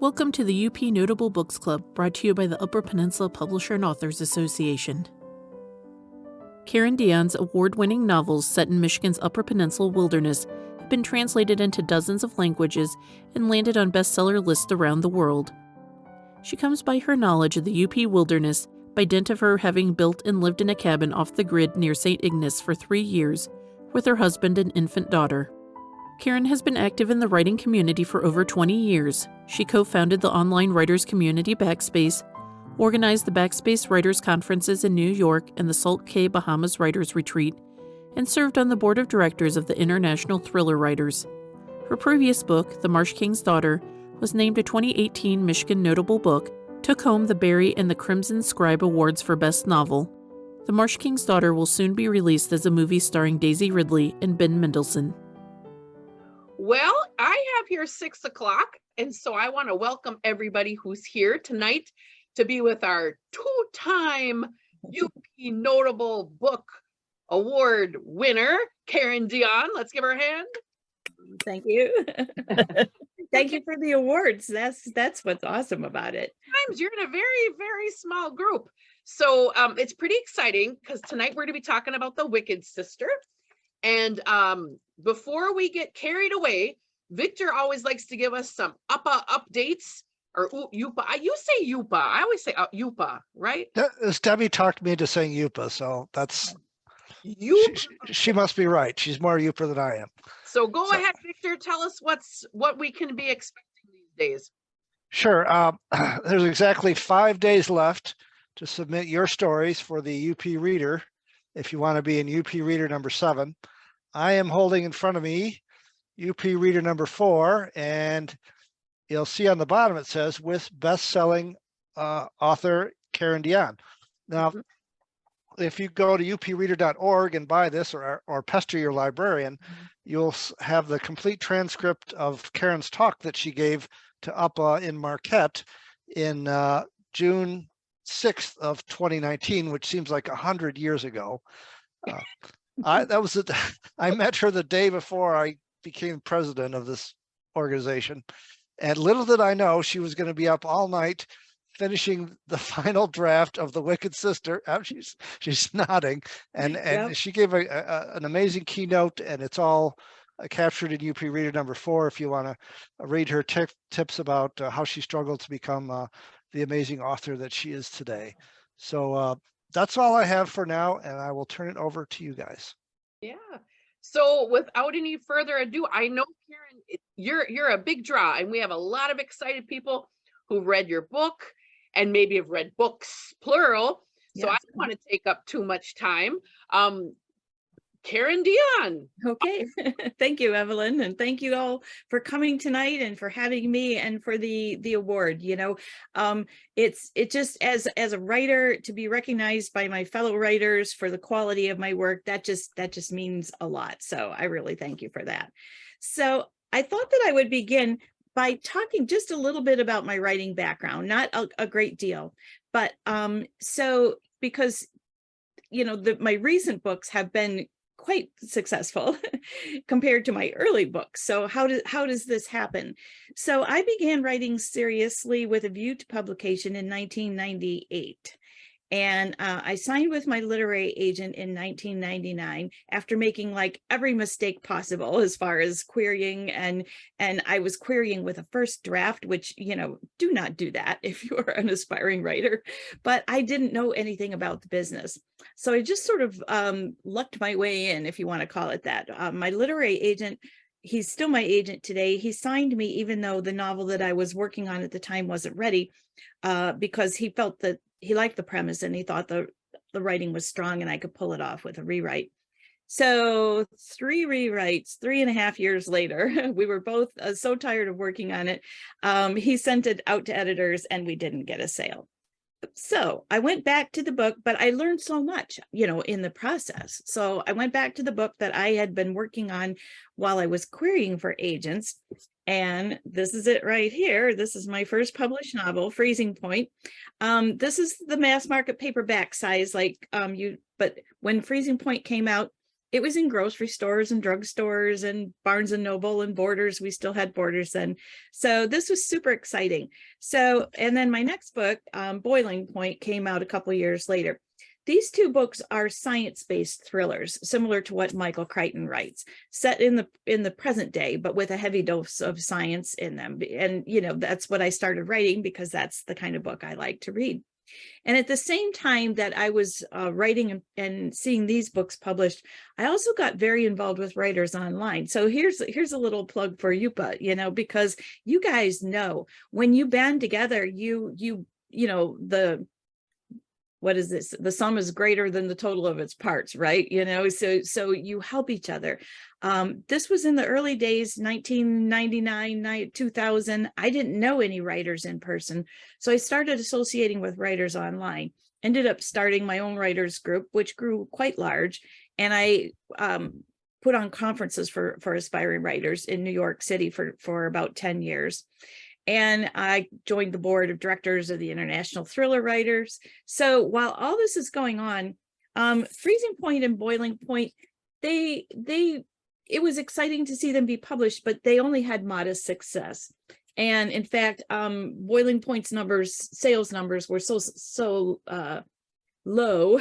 Welcome to the UP Notable Books Club, brought to you by the Upper Peninsula Publisher and Authors Association. Karen Dionne's award-winning novels set in Michigan's Upper Peninsula wilderness have been translated into dozens of languages and landed on bestseller lists around the world. She comes by her knowledge of the UP wilderness by dint of her having built and lived in a cabin off the grid near St. Ignace for 3 years with her husband and infant daughter. Karen has been active in the writing community for over 20 years. She co-founded the online writers community Backspace, organized the Backspace Writers Conferences in New York and the Salt Cay Bahamas Writers Retreat, and served on the board of directors of the International Thriller Writers. Her previous book, The Marsh King's Daughter, was named a 2018 Michigan Notable Book, took home the Barry and the Crimson Scribe Awards for Best Novel. The Marsh King's Daughter will soon be released as a movie starring Daisy Ridley and Ben Mendelsohn. Well, I have here 6 o'clock, and so I want to welcome everybody who's here tonight to be with our 2-time UP Notable Book Award winner, Karen Dionne. Let's give her a hand. Thank you. Thank you for the awards. That's what's awesome about it. Sometimes you're in a very, very small group. So it's pretty exciting because tonight we're going to be talking about The Wicked Sister. And before we get carried away, Victor always likes to give us some UPPAA updates, or UPPAA. You say UPPAA. I always say UPPAA, right? Debbie talked me into saying UPPAA, so that's she must be right. She's more UPPAA than I am. So go ahead, Victor. Tell us what we can be expecting these days. Sure. There's exactly 5 days left to submit your stories for the UP Reader. If you want to be in UP Reader number 7, I am holding in front of me UP Reader number 4, and you'll see on the bottom it says with best-selling author Karen Dionne. Now, if you go to upreader.org and buy this, or pester your librarian, you'll have the complete transcript of Karen's talk that she gave to UPPAA in Marquette in June 6th of 2019, which seems like 100 years ago. I met her the day before I became president of this organization, and little did I know she was going to be up all night finishing the final draft of The Wicked Sister. She's nodding, and Yep. She gave an amazing keynote, and it's all captured in UP Reader number 4 if you want to read her tips about how she struggled to become the amazing author that she is today. So that's all I have for now, and I will turn it over to you guys. Yeah. So without any further ado, I know, Karen, you're a big draw, and we have a lot of excited people who read your book and maybe have read books, plural. So I don't want to take up too much time. Karen Dionne. Okay. Thank you, Evelyn. And thank you all for coming tonight and for having me and for the award. You know, it just as a writer, to be recognized by my fellow writers for the quality of my work, that just means a lot. So I really thank you for that. So I thought that I would begin by talking just a little bit about my writing background, not a great deal, but so because, you know, my recent books have been quite successful compared to my early books. So how does this happen? So I began writing seriously with a view to publication in 1998. And I signed with my literary agent in 1999 after making like every mistake possible as far as querying, and I was querying with a first draft, which, you know, do not do that if you are an aspiring writer, but I didn't know anything about the business. So I just sort of lucked my way in, if you want to call it that. My literary agent, he's still my agent today. He signed me even though the novel that I was working on at the time wasn't ready, because he felt that he liked the premise and he thought the writing was strong and I could pull it off with a rewrite. So 3 rewrites, 3.5 years later, we were both so tired of working on it. He sent it out to editors and we didn't get a sale. So I went back to the book, but I learned so much, you know, in the process. So I went back to the book that I had been working on while I was querying for agents. And this is it right here. This is my first published novel, Freezing Point. This is the mass market paperback size, but when Freezing Point came out, it was in grocery stores and drugstores and Barnes and Noble and Borders. We still had Borders then. So this was super exciting. So, and then my next book, Boiling Point, came out a couple years later. These two books are science-based thrillers, similar to what Michael Crichton writes, set in the present day, but with a heavy dose of science in them. And, you know, that's what I started writing because that's the kind of book I like to read. And at the same time that I was writing and seeing these books published, I also got very involved with Writers Online. So here's a little plug for UPPAA, you know, because you guys know when you band together, you know, what is this? The sum is greater than the total of its parts, right? You know, so you help each other. This was in the early days, 1999, 2000. I didn't know any writers in person. So I started associating with Writers Online, ended up starting my own writers group, which grew quite large. And I put on conferences for aspiring writers in New York City for about 10 years. And I joined the board of directors of the International Thriller Writers. So while all this is going on, Freezing Point and Boiling Point, it was exciting to see them be published, but they only had modest success. And in fact, Boiling Point's sales numbers were so low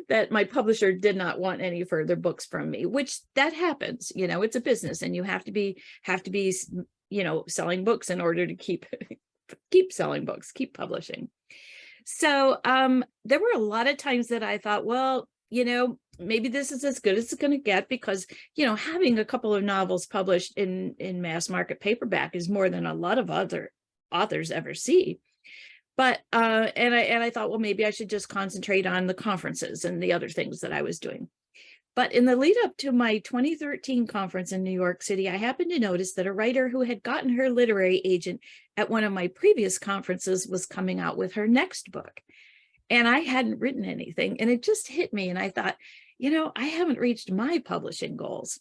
that my publisher did not want any further books from me, which that happens. You know, it's a business, and you have to be you know, selling books in order to keep selling books, keep publishing. So there were a lot of times that I thought, well, you know, maybe this is as good as it's going to get, because, you know, having a couple of novels published in mass market paperback is more than a lot of other authors ever see. But and I thought, well, maybe I should just concentrate on the conferences and the other things that I was doing. But in the lead up to my 2013 conference in New York City, I happened to notice that a writer who had gotten her literary agent at one of my previous conferences was coming out with her next book. And I hadn't written anything, and it just hit me. And I thought, you know, I haven't reached my publishing goals.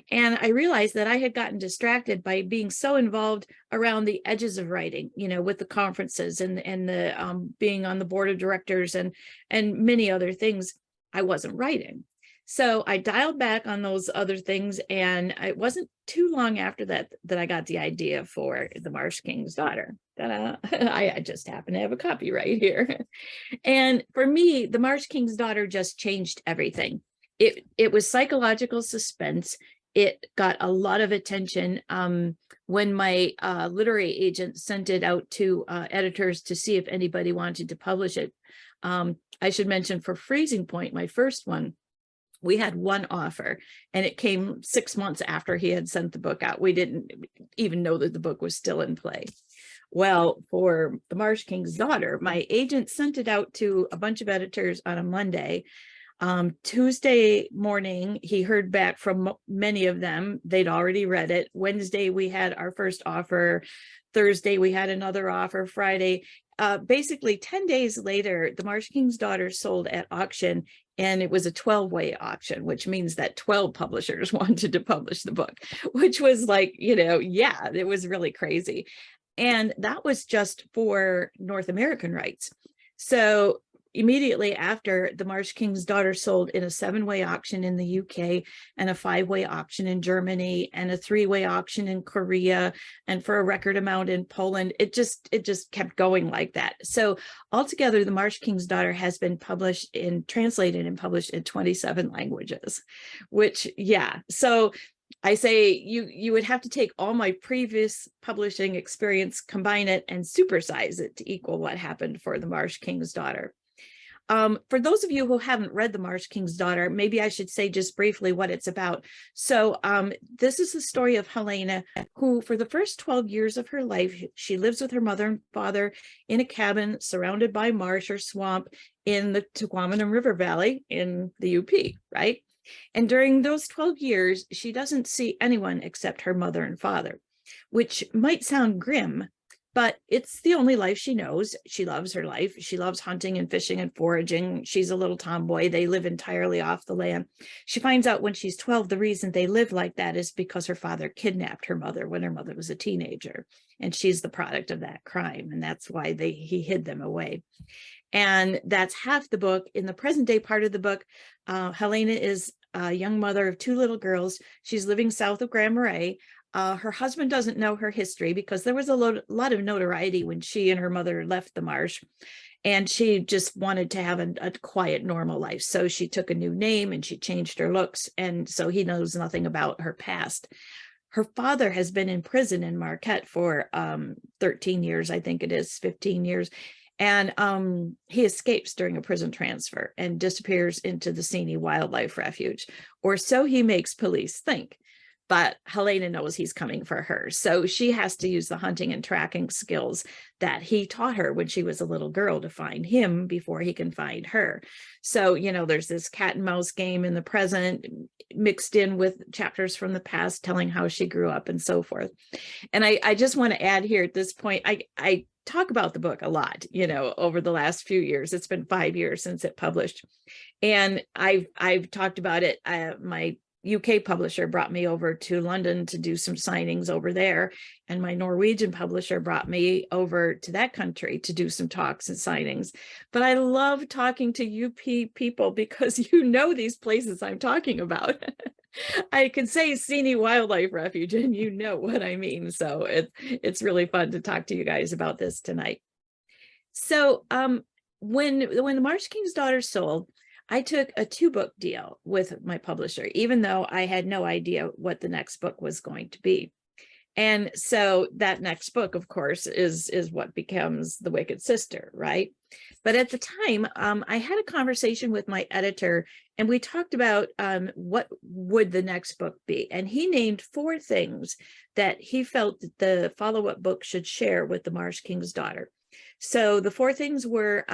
And I realized that I had gotten distracted by being so involved around the edges of writing, you know, with the conferences and the being on the board of directors and many other things. I wasn't writing. So I dialed back on those other things, and it wasn't too long after that I got the idea for The Marsh King's Daughter. I just happen to have a copy right here. And for me, The Marsh King's Daughter just changed everything. It was psychological suspense. It got a lot of attention when my literary agent sent it out to editors to see if anybody wanted to publish it. I should mention, for Freezing Point, my first one, we had one offer, and it came 6 months after he had sent the book out. We didn't even know that the book was still in play. Well, for The Marsh King's Daughter, my agent sent it out to a bunch of editors on a Monday. Tuesday morning, he heard back from many of them. They'd already read it. Wednesday, we had our first offer. Thursday, we had another offer. Friday, basically 10 days later, The Marsh King's Daughter sold at auction, and it was a 12-way auction, which means that 12 publishers wanted to publish the book, which was like, you know, yeah, it was really crazy. And that was just for North American rights. So immediately after, The Marsh King's Daughter sold in a 7-way auction in the UK, and a 5-way auction in Germany, and a 3-way auction in Korea, and for a record amount in Poland. It just kept going like that. So altogether, The Marsh King's Daughter has been translated and published in 27 languages, which, yeah. So I say you would have to take all my previous publishing experience, combine it, and supersize it to equal what happened for The Marsh King's Daughter. For those of you who haven't read The Marsh King's Daughter, maybe I should say just briefly what it's about. So this is the story of Helena, who for the first 12 years of her life, she lives with her mother and father in a cabin surrounded by marsh or swamp in the Tequamatum River Valley in the UP, right? And during those 12 years, she doesn't see anyone except her mother and father, which might sound grim, but it's the only life she knows. She loves her life. She loves hunting and fishing and foraging. She's a little tomboy. They live entirely off the land. She finds out when she's 12, the reason they live like that is because her father kidnapped her mother when her mother was a teenager. And she's the product of that crime. And that's why he hid them away. And that's half the book. In the present day part of the book, Helena is a young mother of 2 little girls. She's living south of Grand Marais. Her husband doesn't know her history because there was a lot of notoriety when she and her mother left the marsh. And she just wanted to have a quiet, normal life. So she took a new name and she changed her looks. And so he knows nothing about her past. Her father has been in prison in Marquette for 13 years, I think it is, 15 years. And he escapes during a prison transfer and disappears into the Seney Wildlife Refuge, or so he makes police think. But Helena knows he's coming for her. So she has to use the hunting and tracking skills that he taught her when she was a little girl to find him before he can find her. So, you know, there's this cat and mouse game in the present mixed in with chapters from the past telling how she grew up and so forth. And I just want to add here at this point, I talk about the book a lot, you know, over the last few years. It's been 5 years since it published. And I've talked about it. My UK publisher brought me over to London to do some signings over there. And my Norwegian publisher brought me over to that country to do some talks and signings. But I love talking to UP people because you know these places I'm talking about. I can say Seney Wildlife Refuge and you know what I mean. So it's really fun to talk to you guys about this tonight. So when The Marsh King's Daughter sold, I took a 2-book deal with my publisher, even though I had no idea what the next book was going to be. And so that next book, of course, is what becomes The Wicked Sister, right? But at the time, I had a conversation with my editor, and we talked about what would the next book be. And he named 4 things that he felt that the follow-up book should share with The Marsh King's Daughter. So the 4 things were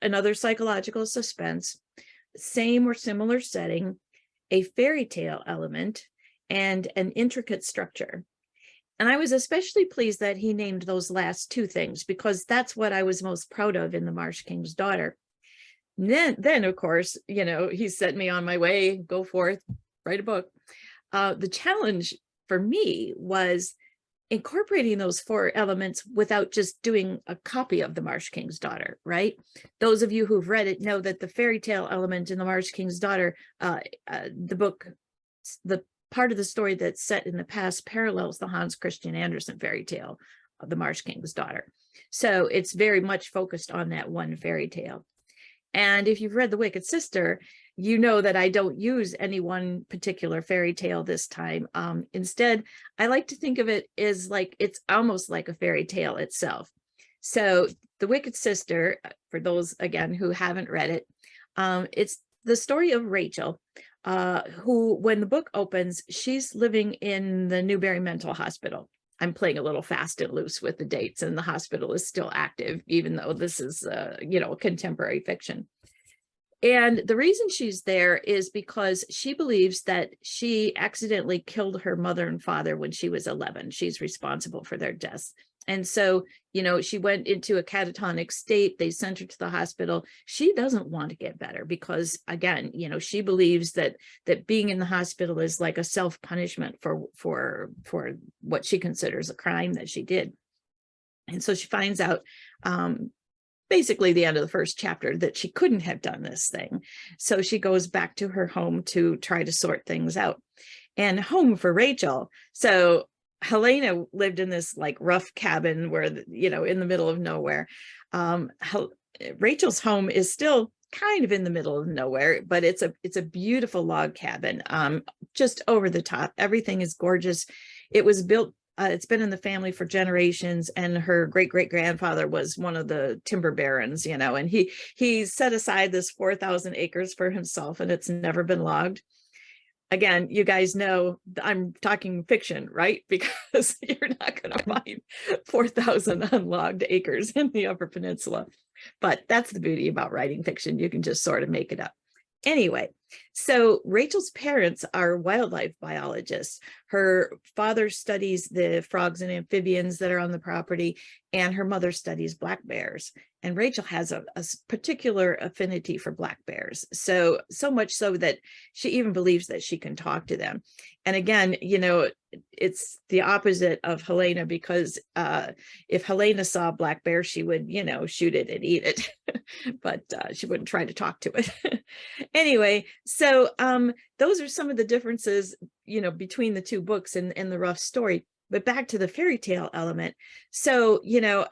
another psychological suspense, same or similar setting, a fairy tale element, and an intricate structure. And I was especially pleased that he named those last 2 things because that's what I was most proud of in The Marsh King's Daughter. Then of course, you know, he sent me on my way, go forth, write a book. The challenge for me was incorporating those 4 elements without just doing a copy of The Marsh King's Daughter, right? Those of you who've read it know that the fairy tale element in The Marsh King's Daughter, the book, the part of the story that's set in the past parallels the Hans Christian Andersen fairy tale of The Marsh King's Daughter. So it's very much focused on that one fairy tale. And if you've read The Wicked Sister, you know that I don't use any one particular fairy tale this time. Instead, I like to think of it as like, it's almost like a fairy tale itself. So The Wicked Sister, for those, again, who haven't read it, it's the story of Rachel, who, when the book opens, she's living in the Newbury Mental Hospital. I'm playing a little fast and loose with the dates, and the hospital is still active, even though this is, you know, contemporary fiction. And the reason she's there is because she believes that she accidentally killed her mother and father when she was 11. She's responsible for their deaths. And so, you know, she went into a catatonic state. They sent her to the hospital. She doesn't want to get better because, again, you know, she believes that being in the hospital is like a self-punishment for what she considers a crime that she did. And so she finds out basically the end of the first chapter that she couldn't have done this thing. So she goes back to her home to try to sort things out. And home for Rachel. So Helena lived in this like rough cabin where, you know, in the middle of nowhere. Rachel's home is still kind of in the middle of nowhere, but it's a beautiful log cabin, just over the top. Everything is gorgeous. It was built, it's been in the family for generations, and her great-great-grandfather was one of the timber barons, you know, and he set aside this 4,000 acres for himself, and it's never been logged. Again, you guys know I'm talking fiction, right? Because you're not going to find 4,000 unlogged acres in the Upper Peninsula. But that's the beauty about writing fiction. You can just sort of make it up. Anyway, so Rachel's parents are wildlife biologists. Her father studies the frogs and amphibians that are on the property, and her mother studies black bears. And Rachel has a particular affinity for black bears. So much so that she even believes that she can talk to them. And again, you know, it's the opposite of Helena, because if Helena saw a black bear, she would, you know, shoot it and eat it, but she wouldn't try to talk to it. Anyway, So those are some of the differences, you know, between the two books and the rough story. But back to the fairy tale element. So, you know,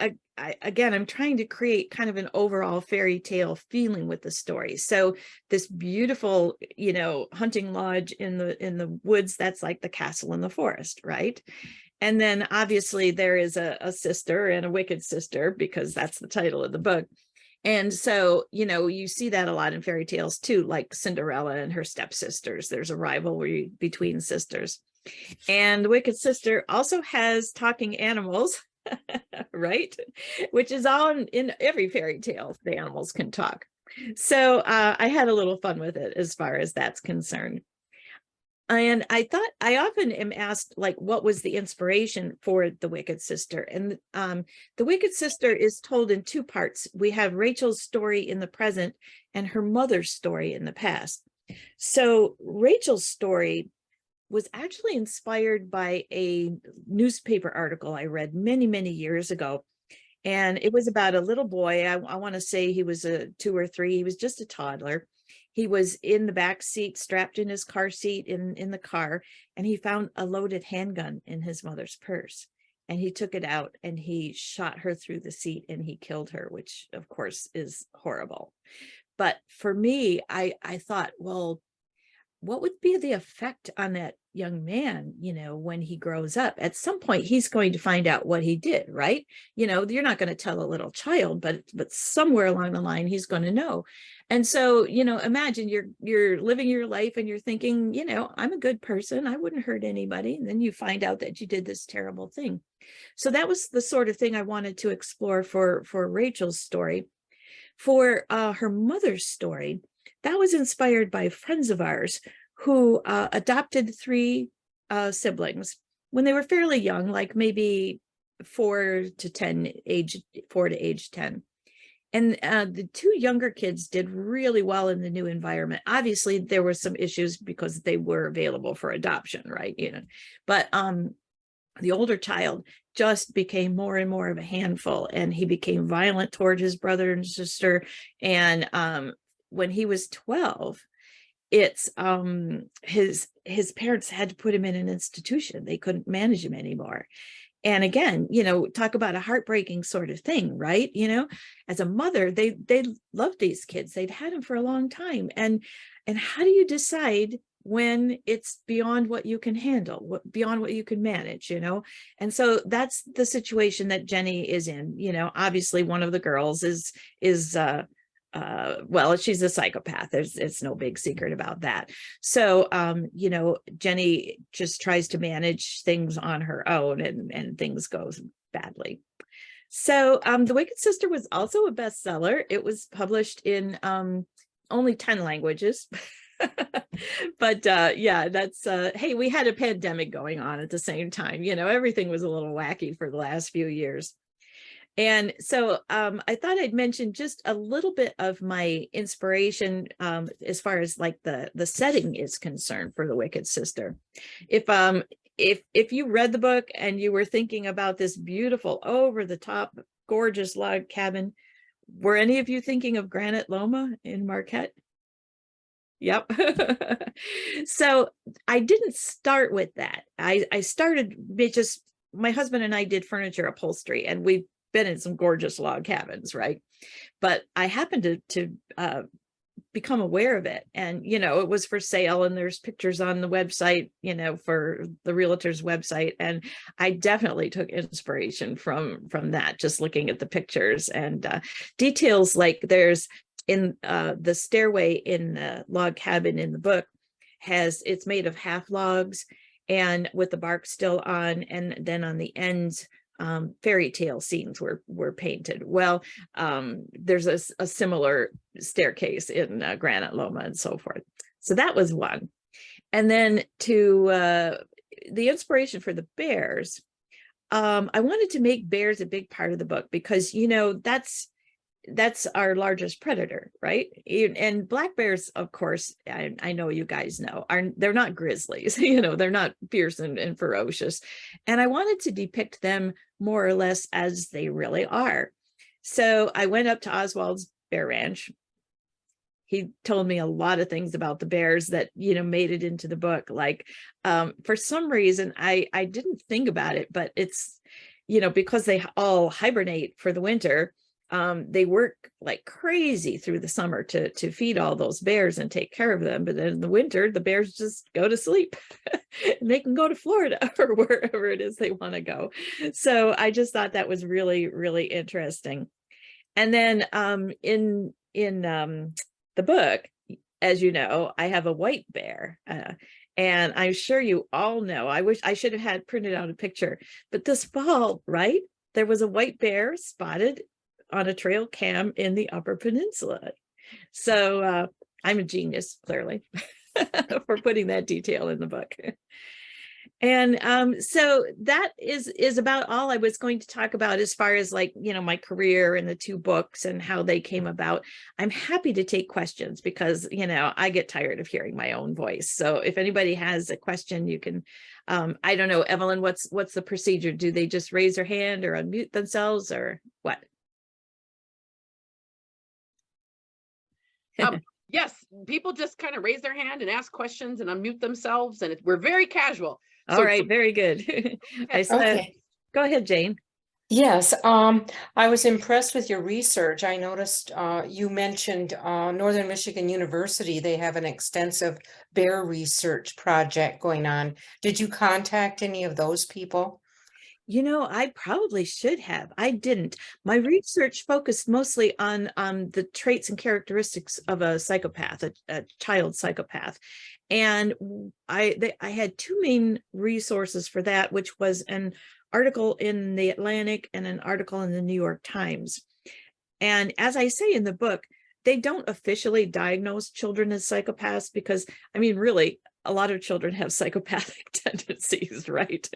again, I'm trying to create kind of an overall fairy tale feeling with the story. So this beautiful, you know, hunting lodge in the woods, that's like the castle in the forest, right? And then obviously there is a sister and a wicked sister, because that's the title of the book. And so, you know, you see that a lot in fairy tales too, like Cinderella and her stepsisters. There's a rivalry between sisters. And the wicked sister also has talking animals, right? Which is all in every fairy tale, the animals can talk. So I had a little fun with it as far as that's concerned. And I thought, I often am asked, like, what was the inspiration for the wicked sister? And the wicked sister is told in two parts. We have Rachel's story in the present and her mother's story in the past. So Rachel's story was actually inspired by a newspaper article I read many, many years ago. And it was about a little boy. I want to say he was 2 or 3. He was just a toddler. He was in the back seat, strapped in his car seat in the car, and he found a loaded handgun in his mother's purse. And he took it out and he shot her through the seat and he killed her, which of course is horrible. But for me, I thought, well, what would be the effect on that young man, you know, when he grows up? At some point, he's going to find out what he did, right? You know, you're not going to tell a little child, but somewhere along the line, he's going to know. And so, you know, imagine you're living your life and you're thinking, you know, I'm a good person, I wouldn't hurt anybody. And then you find out that you did this terrible thing. So that was the sort of thing I wanted to explore for Rachel's story. For her mother's story, that was inspired by friends of ours who adopted 3 siblings when they were fairly young, like maybe 4 to age 10. And the 2 younger kids did really well in the new environment. Obviously, there were some issues because they were available for adoption, right? You know, but the older child just became more and more of a handful, and he became violent toward his brother and sister. And when he was 12, it's his parents had to put him in an institution. They couldn't manage him anymore. And again, you know, talk about a heartbreaking sort of thing, right? You know, as a mother, they loved these kids. They'd had them for a long time. And how do you decide when it's beyond what you can handle, beyond what you can manage, you know? And so that's the situation that Jenny is in. You know, obviously one of the girls is well, she's a psychopath. It's no big secret about that. So, you know, Jenny just tries to manage things on her own, and things go badly. So The Wicked Sister was also a bestseller. It was published in only 10 languages. But yeah, that's hey, we had a pandemic going on at the same time. You know, everything was a little wacky for the last few years. And so I thought I'd mention just a little bit of my inspiration as far as like the setting is concerned for The Wicked Sister. If you read the book and you were thinking about this beautiful, over the top, gorgeous log cabin, were any of you thinking of Granite Loma in Marquette? Yep. So I didn't start with that. I started just, my husband and I did furniture upholstery, and we've been in some gorgeous log cabins, right? But I happened to become aware of it, and you know, it was for sale, and there's pictures on the website, you know, for the realtor's website, and I definitely took inspiration from that, just looking at the pictures and details. Like there's in the stairway in the log cabin in the book it's made of half logs and with the bark still on, and then on the ends fairy tale scenes were painted. Well, there's a similar staircase in Granite Loma and so forth. So that was one. And then to the inspiration for the bears, I wanted to make bears a big part of the book because, you know, that's our largest predator, right? And black bears, of course, I know you guys know, they're not grizzlies, you know, they're not fierce and ferocious. And I wanted to depict them more or less as they really are. So I went up to Oswald's Bear Ranch he told me a lot of things about the bears that, made it into the book. Like, for some reason, I didn't think about it, but it's, because they all hibernate for the winter, they work like crazy through the summer to feed all those bears and take care of them. But then in the winter, the bears just go to sleep and they can go to Florida or wherever it is they want to go. So I just thought that was really, really interesting. And then in the book, as you know, I have a white bear. And I'm sure you all know, I wish I should have had printed out a picture, but this fall, right, there was a white bear spotted on a trail cam in the Upper Peninsula. So I'm a genius, clearly, for putting that detail in the book. And so that is about all I was going to talk about as far as like, my career and the 2 books and how they came about. I'm happy to take questions because, I get tired of hearing my own voice. So if anybody has a question, you can, I don't know, Evelyn, what's the procedure? Do they just raise their hand or unmute themselves or what? Yes, people just kind of raise their hand and ask questions and unmute themselves, and we're very casual. All right, very good. Okay. Go ahead, Jane. Yes, I was impressed with your research. I noticed you mentioned Northern Michigan University. They have an extensive bear research project going on. Did you contact any of those people? I probably should have. I didn't. My research focused mostly on the traits and characteristics of a psychopath, a child psychopath. And I had 2 main resources for that, which was an article in the Atlantic and an article in the New York Times. And as I say in the book, they don't officially diagnose children as psychopaths because, really, a lot of children have psychopathic tendencies, right?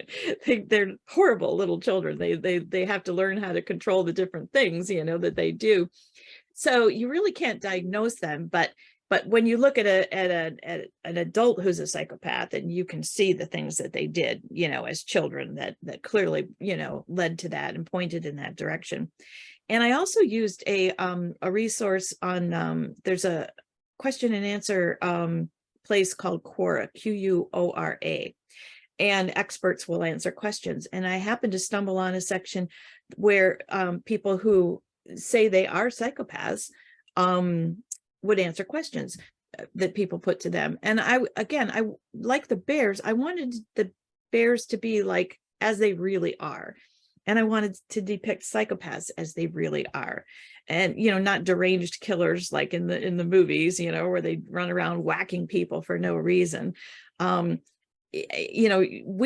They're horrible little children. They have to learn how to control the different things, that they do. So you really can't diagnose them. But when you look at an adult who's a psychopath, and you can see the things that they did, as children that clearly, led to that and pointed in that direction. And I also used a resource on, there's a question and answer place called Quora, Quora, and experts will answer questions. And I happened to stumble on a section where people who say they are psychopaths would answer questions that people put to them. And I like the bears, I wanted the bears to be like as they really are. And I wanted to depict psychopaths as they really are. And, not deranged killers like in the movies, where they run around whacking people for no reason. We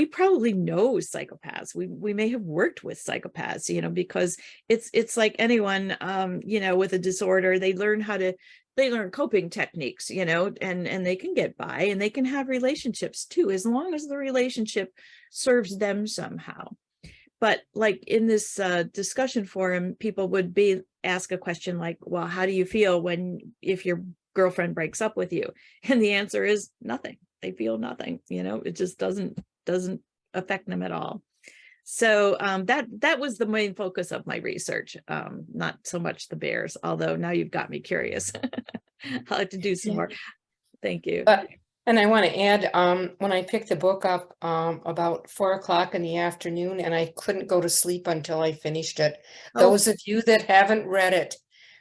probably know psychopaths. We may have worked with psychopaths, because it's like anyone, with a disorder, they learn coping techniques, and they can get by and they can have relationships too, as long as the relationship serves them somehow. But like in this discussion forum, people would ask a question like, well, how do you feel if your girlfriend breaks up with you? And the answer is nothing. They feel nothing, it just doesn't affect them at all. So that was the main focus of my research, not so much the bears, although now you've got me curious. I'll have to do some more. Thank you. And I want to add, when I picked the book up about 4 o'clock in the afternoon, and I couldn't go to sleep until I finished it. Those of you that haven't read it,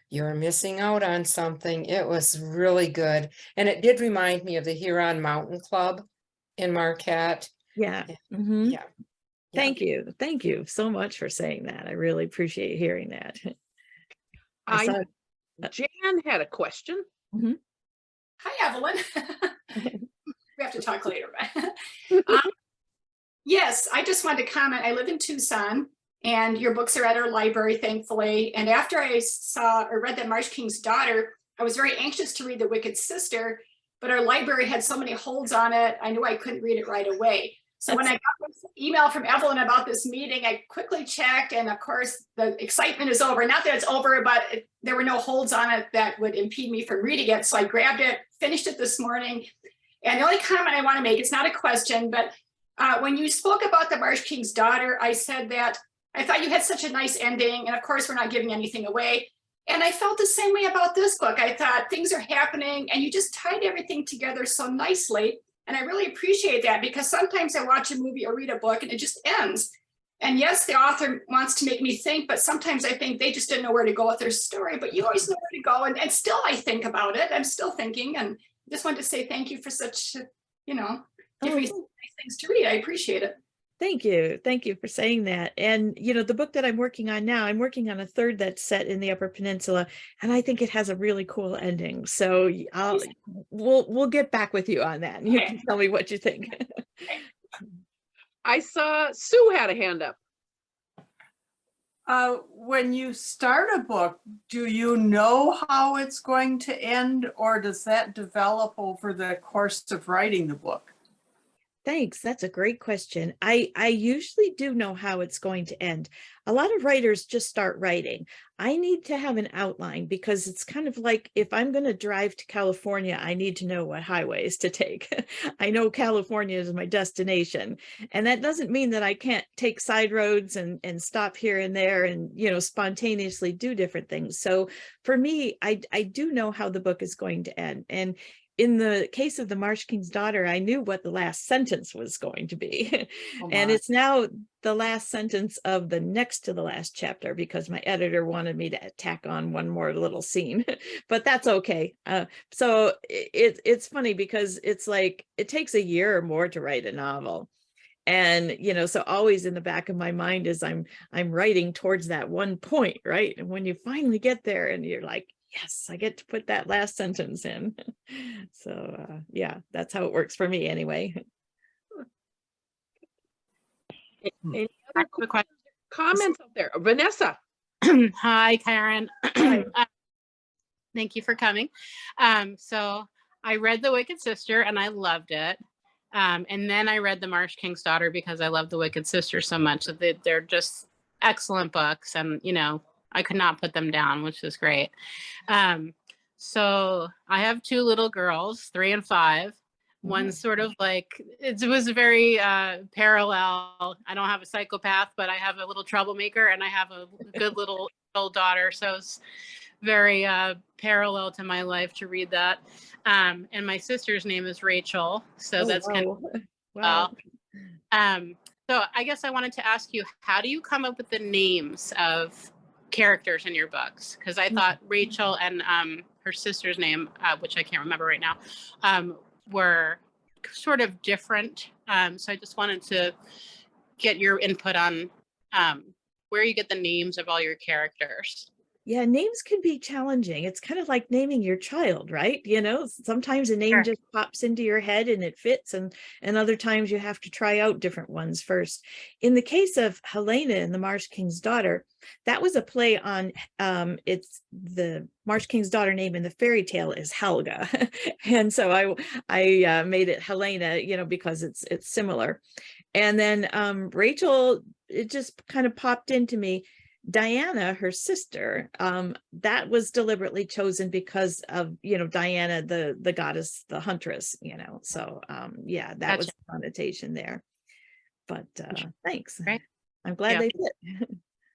you're missing out on something. It was really good. And it did remind me of the Huron Mountain Club in Marquette. Yeah. Mm-hmm. Yeah. Thank you. Thank you so much for saying that. I really appreciate hearing that. Jan had a question. Mm-hmm. Hi, Evelyn. We have to talk later. Yes, I just wanted to comment. I live in Tucson, and your books are at our library, thankfully. And after I saw or read that Marsh King's Daughter, I was very anxious to read The Wicked Sister, but our library had so many holds on it, I knew I couldn't read it right away. So when I got this email from Evelyn about this meeting, I quickly checked, and of course the excitement is over. Not that it's over, but there were no holds on it that would impede me from reading it. So I grabbed it, finished it this morning. And the only comment I want to make, it's not a question, but when you spoke about the Marsh King's Daughter, I said that I thought you had such a nice ending. And of course, we're not giving anything away, And I felt the same way about this book. I thought things are happening and you just tied everything together so nicely. And I really appreciate that, because sometimes I watch a movie or read a book and it just ends. And yes, the author wants to make me think, but sometimes I think they just didn't know where to go with their story, but you always know where to go. And still I think about it. I'm still thinking, and I just wanted to say thank you for such, give me nice things to read. I appreciate it. Thank you. Thank you for saying that. And, the book that I'm working on now, I'm working on a third that's set in the Upper Peninsula, and I think it has a really cool ending. So we'll get back with you on that, and you can tell me what you think. I saw Sue had a hand up. When you start a book, do you know how it's going to end, or does that develop over the course of writing the book? Thanks. That's a great question. I usually do know how it's going to end. A lot of writers just start writing. I need to have an outline, because it's kind of like, if I'm going to drive to California, I need to know what highways to take. I know California is my destination, and that doesn't mean that I can't take side roads and stop here and there and, spontaneously do different things. So for me, I do know how the book is going to end. And in the case of The Marsh King's Daughter, I knew what the last sentence was going to be. And it's now the last sentence of the next to the last chapter, because my editor wanted me to tack on one more little scene, but that's okay. So it's funny, because it's like, it takes a year or more to write a novel. And, so always in the back of my mind is I'm writing towards that one point, right? And when you finally get there and you're like, yes, I get to put that last sentence in. So yeah, that's how it works for me anyway. Any other comments out there? Vanessa. Hi, Karen. Hi. Thank you for coming. So I read The Wicked Sister and I loved it. And then I read The Marsh King's Daughter because I love The Wicked Sister so much. So they're just excellent books, and I could not put them down, which is great. So I have two little girls, 3 and 5. One's sort of like, it was very parallel. I don't have a psychopath, but I have a little troublemaker, and I have a good little daughter. So it's very parallel to my life to read that. And my sister's name is Rachel. So that's kind of, wow. So I guess I wanted to ask you, how do you come up with the names of characters in your books? Because I thought Rachel and her sister's name, which I can't remember right now, were sort of different. So I just wanted to get your input on where you get the names of all your characters. Yeah, names can be challenging. It's kind of like naming your child, right? Sometimes a name just pops into your head and it fits, and other times you have to try out different ones first. In the case of Helena in The Marsh King's Daughter, that was a play on, it's the Marsh King's daughter name in the fairy tale is Helga. And so I made it Helena, because it's similar. And then Rachel, it just kind of popped into me. Diana, her sister, that was deliberately chosen because of, Diana, the goddess, the huntress, so yeah, that was the connotation there. But thanks. Right. I'm glad they fit.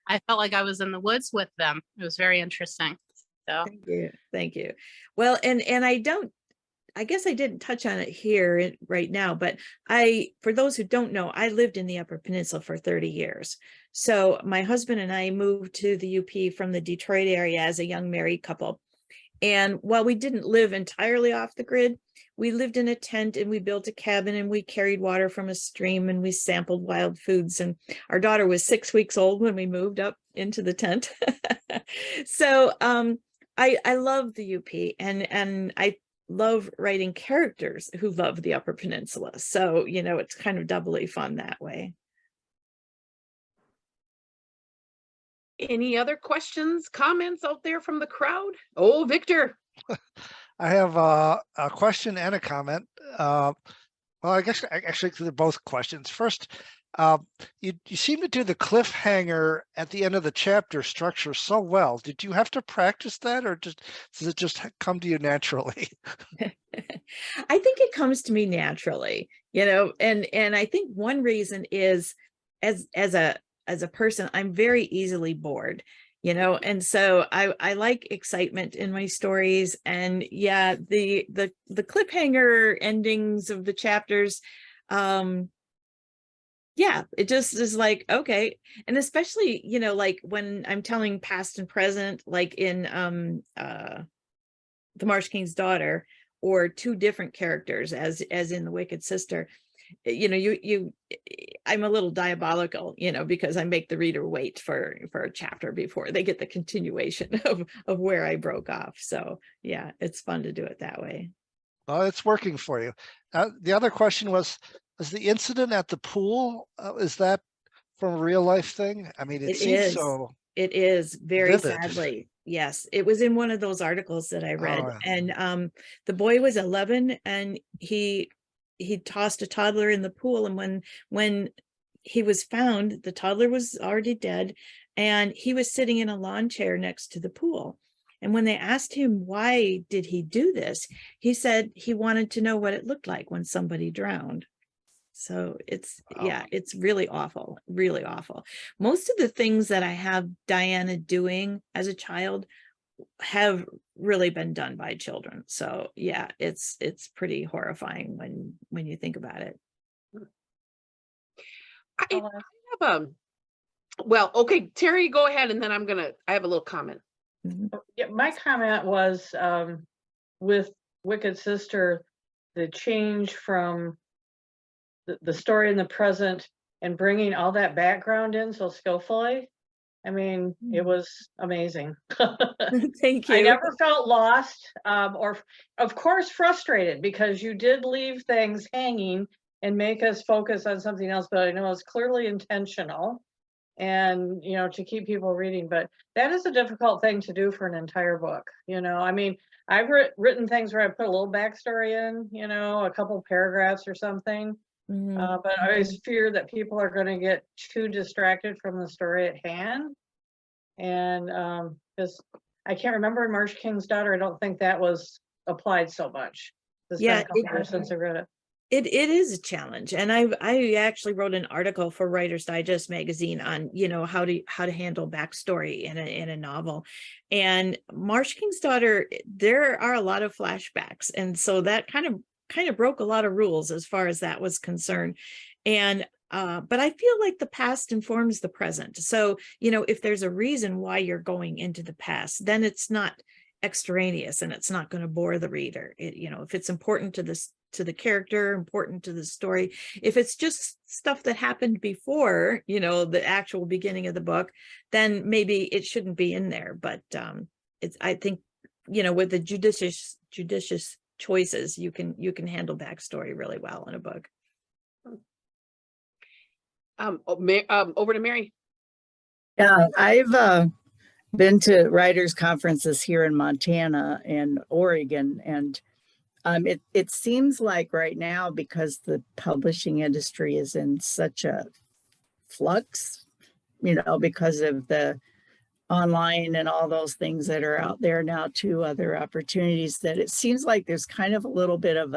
I felt like I was in the woods with them. It was very interesting. So thank you. Well, and I guess I didn't touch on it here right now, but for those who don't know, I lived in the Upper Peninsula for 30 years. So my husband and I moved to the UP from the Detroit area as a young married couple. And while we didn't live entirely off the grid, we lived in a tent and we built a cabin and we carried water from a stream and we sampled wild foods. And our daughter was 6 weeks old when we moved up into the tent. So I love the UP, and I love writing characters who love the Upper Peninsula. So, it's kind of doubly fun that way. Any other questions, comments out there from the crowd? Oh, Victor. I have a question and a comment. Well, I guess actually they're both questions. First, you seem to do the cliffhanger at the end of the chapter structure so well. Did you have to practice that, or does it just come to you naturally? I think it comes to me naturally, and I think one reason is as a person, I'm very easily bored. you know, and so I like excitement in my stories. And yeah, the cliffhanger endings of the chapters, yeah, it just is like, okay. And especially, you know, like when I'm telling past and present, like in The Marsh King's Daughter, or two different characters as in The Wicked Sister, you know, I'm a little diabolical, you know, because I make the reader wait for a chapter before they get the continuation of where I broke off. So yeah, it's fun to do it that way. Well, it's working for you. The other question was the incident at the pool, is that from a real life thing? I mean, it seems is. so. It is, very vivid. sadly. Yes, it was in one of those articles that I read. Oh, And the boy was 11, and he tossed a toddler in the pool, and when he was found, the toddler was already dead, and he was sitting in a lawn chair next to the pool. And when they asked him why did he do this, he said he wanted to know what it looked like when somebody drowned. So it's, yeah, it's really awful, really awful. Most of the things that I have Diana doing as a child have really been done by children. So yeah, it's pretty horrifying when you think about it. I have well, okay, Terry, go ahead, and then I have a little comment. Yeah, my comment was with Wicked Sister, the change from the story in the present and bringing all that background in so skillfully. I mean, it was amazing. Thank you. I never felt lost, or of course frustrated, because you did leave things hanging and make us focus on something else, but I know it's clearly intentional, and you know, to keep people reading. But that is a difficult thing to do for an entire book, you know. I mean, I've written things where I put a little backstory in, you know, a couple paragraphs or something. But I always fear that people are going to get too distracted from the story at hand. And because I can't remember in Marsh King's Daughter, I don't think that was applied so much. It's been a couple years since I read it. It is a challenge, and I actually wrote an article for Writer's Digest magazine on, you know, how to handle backstory in a novel. And Marsh King's Daughter, there are a lot of flashbacks, and so that kind of broke a lot of rules as far as that was concerned. And but I feel like the past informs the present. So, you know, if there's a reason why you're going into the past, then it's not extraneous and it's not going to bore the reader. You know, if it's important to the character, important to the story, if it's just stuff that happened before, you know, the actual beginning of the book, then maybe it shouldn't be in there. But I think, you know, with the judicious choices, you can handle backstory really well in a book. Over to Mary. Yeah, I've been to writers' conferences here in Montana and Oregon, and it seems like right now, because the publishing industry is in such a flux, you know, because of the online and all those things that are out there now, too, other opportunities, that it seems like there's kind of a little bit of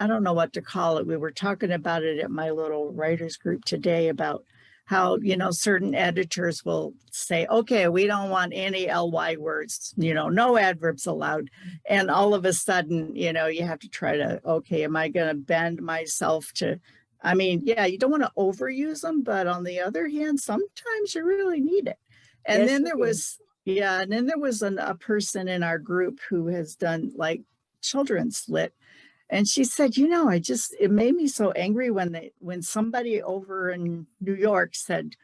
I don't know what to call it. We were talking about it at my little writers group today about how, you know, certain editors will say, okay, we don't want any LY words, you know, no adverbs allowed. And all of a sudden, you know, you have to try to, okay, am I going to bend myself to, I mean, yeah, you don't want to overuse them, but on the other hand, sometimes you really need it. And Yes, then there was, yeah, and then there was a person in our group who has done like children's lit. And she said, you know, it made me so angry when somebody over in New York said,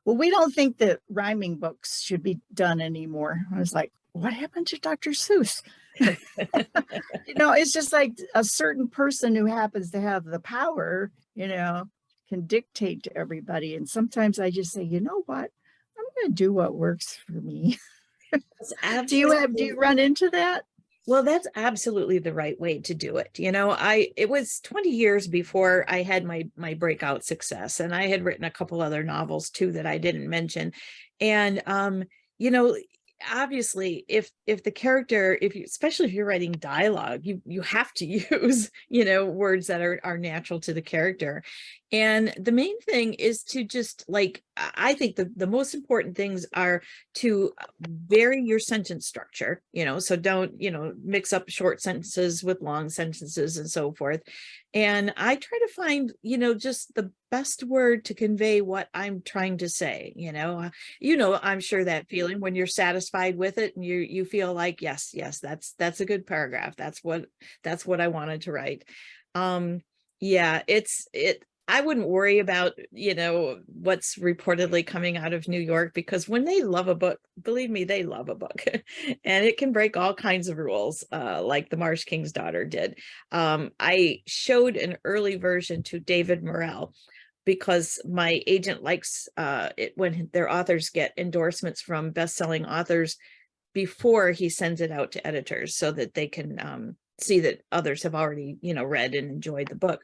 well, we don't think that rhyming books should be done anymore. I was like, what happened to Dr. Seuss? You know, it's just like a certain person who happens to have the power, you know, can dictate to everybody. And sometimes I just say, you know what, I'm going to do what works for me. Do you run into that? Well, that's absolutely the right way to do it. You know, it was 20 years before I had my breakout success, and I had written a couple other novels too that I didn't mention. And, you know, obviously if the character, especially if you're writing dialogue, you have to use, words that are natural to the character. And the main thing is to just, like, I think the most important things are to vary your sentence structure, so don't, mix up short sentences with long sentences and so forth. And I try to find, just the best word to convey what I'm trying to say. I'm sure that feeling when you're satisfied with it and you feel like, yes, that's a good paragraph. That's what I wanted to write. Yeah, I wouldn't worry about, what's reportedly coming out of New York, because when they love a book, believe me, they love a book and it can break all kinds of rules, like the Marsh King's Daughter did. I showed an early version to David Morrell because my agent likes it when their authors get endorsements from best-selling authors before he sends it out to editors so that they can see that others have already, read and enjoyed the book.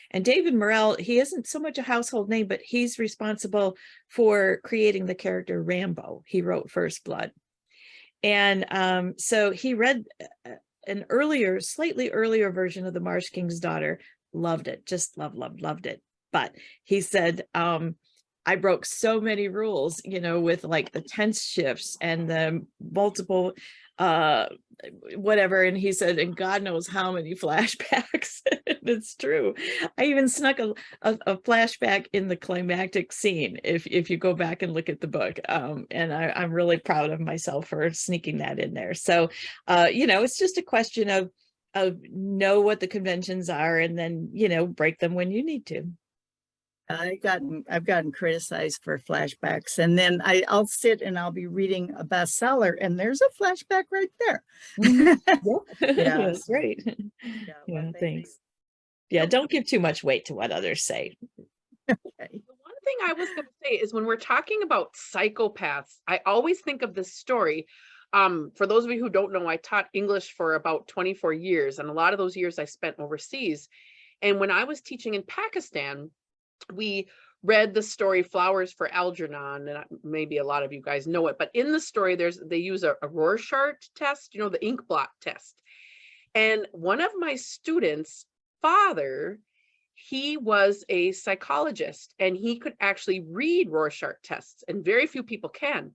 And David Morrell, he isn't so much a household name, but he's responsible for creating the character Rambo. He wrote First Blood. And so he read an slightly earlier version of The Marsh King's Daughter, loved it, just loved it. But he said, I broke so many rules, with like the tense shifts and the multiple whatever. And he said, and God knows how many flashbacks. It's true. I even snuck a flashback in the climactic scene if you go back and look at the book. And I'm really proud of myself for sneaking that in there. So it's just a question of know what the conventions are and then break them when you need to. I've gotten criticized for flashbacks, and then I'll sit and I'll be reading a bestseller and there's a flashback right there. Yeah, that's great. Yeah, thanks. Yeah, don't give too much weight to what others say. Okay. The one thing I was going to say is when we're talking about psychopaths, I always think of this story. For those of you who don't know, I taught English for about 24 years, and a lot of those years I spent overseas. And when I was teaching in Pakistan, we read the story Flowers for Algernon, and maybe a lot of you guys know it, but in the story they use a Rorschach test, the ink blot test. And one of my students' father, he was a psychologist and he could actually read Rorschach tests, and very few people can.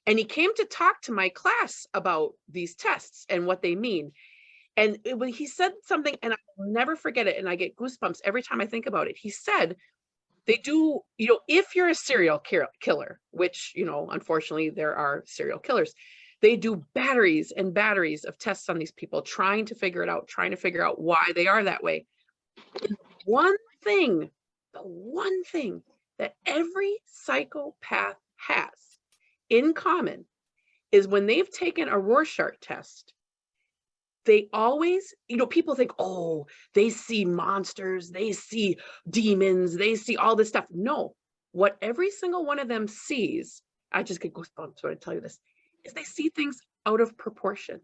And he came to talk to my class about these tests and what they mean. And he said something, and I will never forget it, and I get goosebumps every time I think about it. He said, they do, if you're a serial killer, which, unfortunately there are serial killers, they do batteries and batteries of tests on these people, trying to figure out why they are that way. And the one thing that every psychopath has in common is when they've taken a Rorschach test, they always, people think, oh, they see monsters, they see demons, they see all this stuff. No, what every single one of them sees, I just get goosebumps when I tell you this, is they see things out of proportion.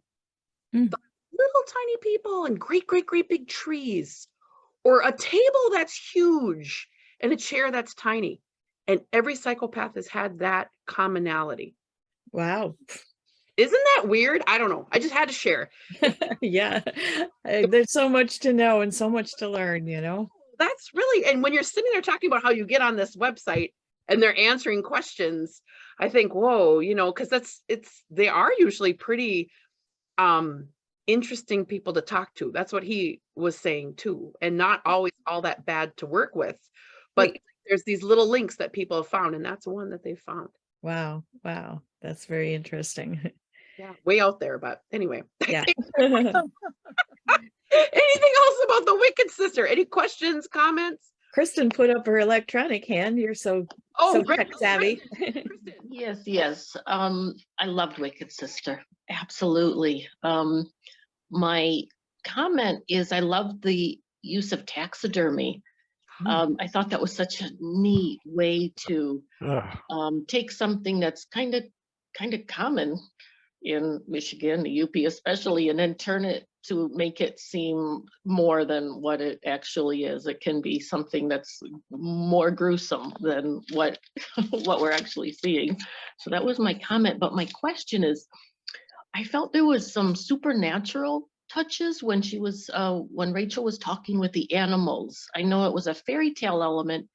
The little tiny people and great big trees, or a table that's huge and a chair that's tiny. And every psychopath has had that commonality. Wow. Isn't that weird? I don't know. I just had to share. Yeah. There's so much to know and so much to learn, That's really, and when you're sitting there talking about how you get on this website and they're answering questions, I think, whoa, because they are usually pretty interesting people to talk to. That's what he was saying too. And not always all that bad to work with. But there's these little links that people have found, and that's one that they found. Wow. That's very interesting. Yeah, way out there, but anyway. Yeah. Anything else about the Wicked Sister? Any questions, comments? Kristen put up her electronic hand. You're so tech savvy. Yes. I loved Wicked Sister. Absolutely. My comment is I love the use of taxidermy. I thought that was such a neat way to take something that's kind of common in Michigan, the UP especially, and then turn it to make it seem more than what it actually is. It can be something that's more gruesome than what what we're actually seeing. So that was my comment. But my question is, I felt there was some supernatural touches when she was when Rachel was talking with the animals. I know it was a fairy tale element,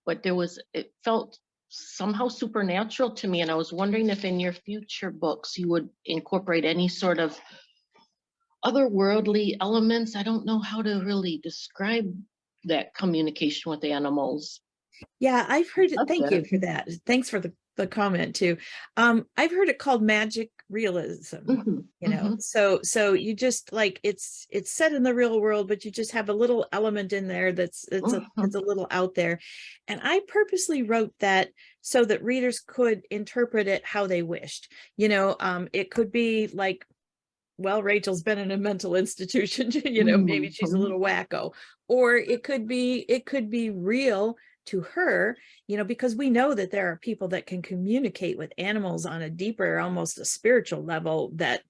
but it felt somehow supernatural to me. And I was wondering if in your future books you would incorporate any sort of otherworldly elements. I don't know how to really describe that communication with animals. Yeah, I've heard it. Love Thank you that. for that. Thanks for the comment too. I've heard it called magic realism, you know. So you just like it's set in the real world, but you just have a little element in there that's it's a little out there. And I purposely wrote that so that readers could interpret it how they wished. You know, it could be like, well, Rachel's been in a mental institution, you know, maybe she's a little wacko, or it could be real to her, you know, because we know that there are people that can communicate with animals on a deeper, almost a spiritual level that,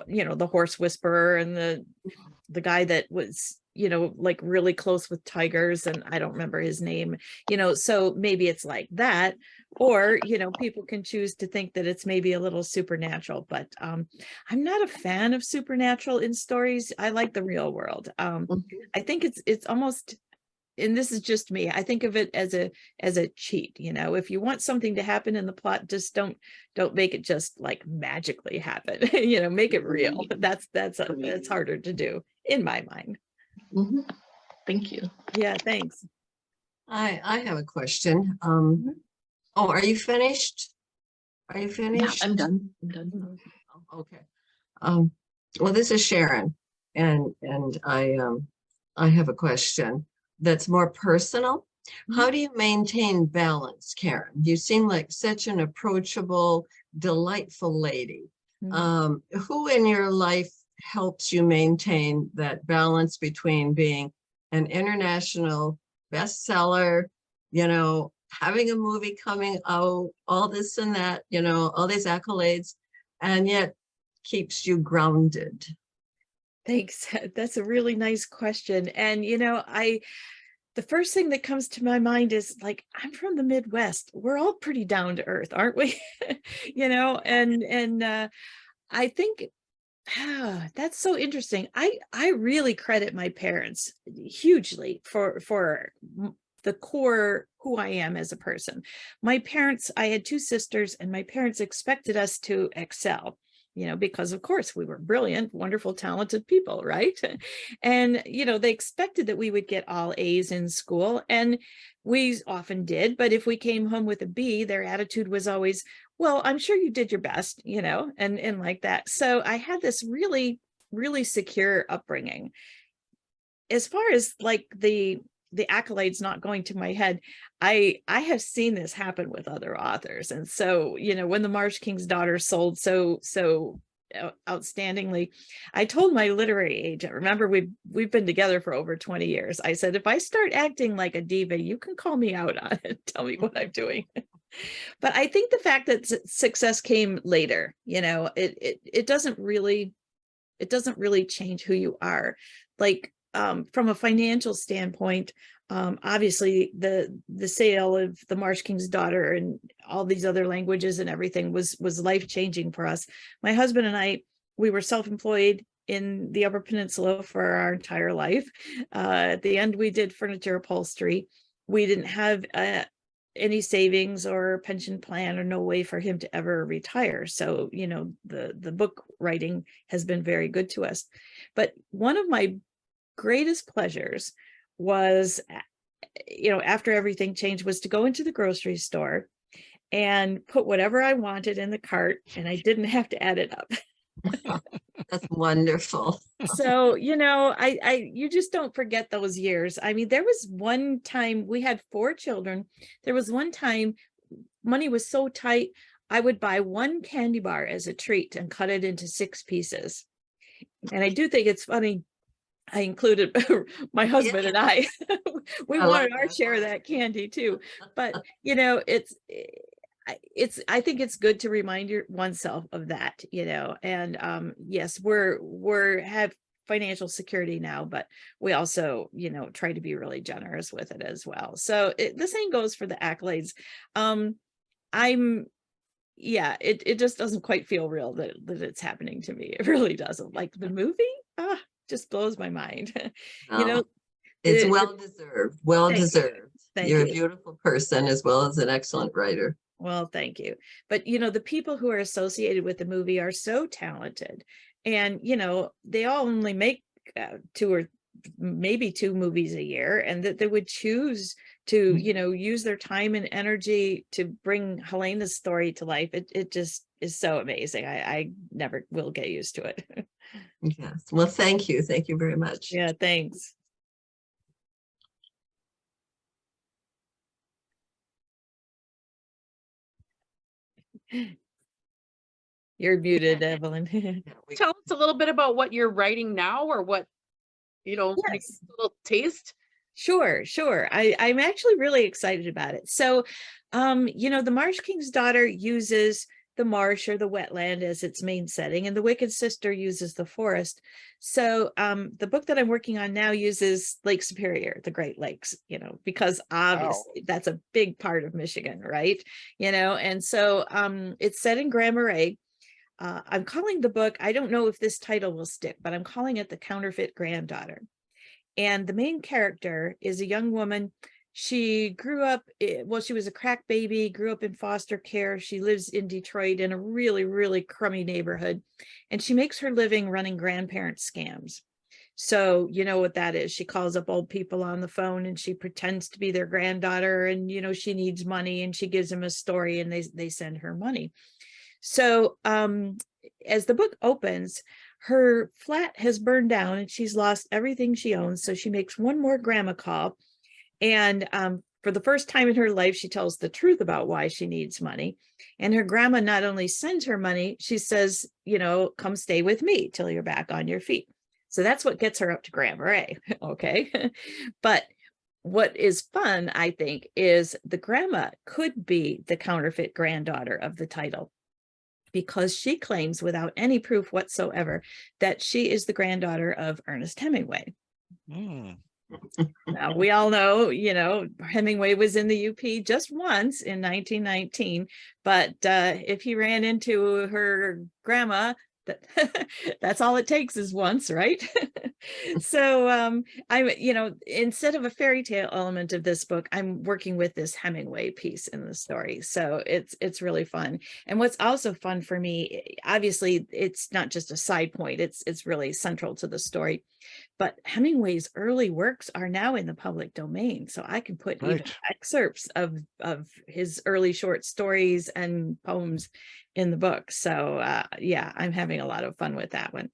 you know, the horse whisperer and the guy that was, you know, like really close with tigers, and I don't remember his name, you know, so maybe it's like that, or, you know, people can choose to think that it's maybe a little supernatural, but I'm not a fan of supernatural in stories. I like the real world. I think it's almost, and this is just me, I think of it as a cheat, you know, if you want something to happen in the plot, just don't make it just like magically happen, you know, make it real. That's harder to do in my mind. Thank you. Yeah, thanks. I have a question. Oh, are you finished? Are you finished? Yeah, I'm done. I'm done. Oh, okay. Well, this is Sharon, and I have a question that's more personal. How do you maintain balance, Karen? You seem like such an approachable, delightful lady. Who in your life helps you maintain that balance between being an international bestseller, you know, having a movie coming out, all this and that, you know, all these accolades, and yet keeps you grounded? Thanks. That's a really nice question. And, you know, the first thing that comes to my mind is like, I'm from the Midwest. We're all pretty down to earth, aren't we? You know, and I think that's so interesting. I really credit my parents hugely for the core who I am as a person. My parents, I had two sisters, and my parents expected us to excel, you know, because of course we were brilliant, wonderful, talented people, right? And, you know, they expected that we would get all A's in school, and we often did. But if we came home with a B, their attitude was always, well, I'm sure you did your best, you know, and like that. So I had this really, really secure upbringing. As far as like the accolades not going to my head, I have seen this happen with other authors. And so, you know, when The Marsh King's Daughter sold so outstandingly, I told my literary agent, remember we've been together for over 20 years. I said, if I start acting like a diva, you can call me out on it. Tell me what I'm doing. But I think the fact that success came later, you know, it doesn't really change who you are. Like, from a financial standpoint, obviously the sale of The Marsh King's Daughter and all these other languages and everything was life-changing for us. My husband and I, we were self-employed in the Upper Peninsula for our entire life. At the end, we did furniture upholstery. We didn't have any savings or pension plan, or no way for him to ever retire. So, you know, the book writing has been very good to us. But one of my greatest pleasures was, you know, after everything changed, was to go into the grocery store and put whatever I wanted in the cart, and I didn't have to add it up. That's wonderful. So, you know, you just don't forget those years. I mean, there was one time, we had 4 children. There was one time money was so tight, I would buy one candy bar as a treat and cut it into 6 pieces. And I do think it's funny, I included my husband and I. We wanted our share of that candy too. But, you know, I think it's good to remind oneself of that, you know. And yes, we're have financial security now, but we also, you know, try to be really generous with it as well. So the same goes for the accolades. Yeah, it just doesn't quite feel real that it's happening to me. It really doesn't. Like the movie, just blows my mind. You know, it's well deserved, well deserved. You're you. a beautiful person as well as an excellent writer. Well, thank you. But, you know, the people who are associated with the movie are so talented. And, you know, they all only make 2 or maybe 2 movies a year, and that they would choose to, you know, use their time and energy to bring Helena's story to life. It just is so amazing. I never will get used to it. Yes. Well, thank you. Thank you very much. Yeah, thanks. You're muted, Evelyn. Tell us a little bit about what you're writing now, or what, you know, Yes. a little taste. Sure. I'm actually really excited about it. So, you know, the Marsh King's Daughter uses the marsh or the wetland as its main setting, and the Wicked Sister uses the forest. So the book that I'm working on now uses Lake Superior, the Great Lakes, you know, because obviously that's a big part of Michigan, right? You know, and so it's set in Grand Marais. I'm calling the book, I don't know if this title will stick, but I'm calling it The Counterfeit Granddaughter. And the main character is a young woman. She grew up, well, she was a crack baby, grew up in foster care. She lives in Detroit in a really, really crummy neighborhood. And she makes her living running grandparent scams. So, you know what that is. She calls up old people on the phone and she pretends to be their granddaughter, and, you know, she needs money, and she gives them a story and they send her money. So as the book opens, her flat has burned down and she's lost everything she owns. So she makes one more grandma call. And for the first time in her life, she tells the truth about why she needs money. And her grandma not only sends her money, she says, you know, come stay with me till you're back on your feet. So that's what gets her up to Grand Marais. Okay. But what is fun, I think, is the grandma could be the counterfeit granddaughter of the title, because she claims without any proof whatsoever that she is the granddaughter of Ernest Hemingway. Now, we all know, you know, Hemingway was in the UP just once in 1919, but if he ran into her grandma, that's all it takes is once, right? So I'm, you know, instead of a fairy tale element of this book, I'm working with this Hemingway piece in the story. So it's really fun. And what's also fun for me, obviously, it's not just a side point, it's really central to the story. But Hemingway's early works are now in the public domain. So I can put even excerpts of his early short stories and poems in the book. So yeah, I'm having a lot of fun with that one.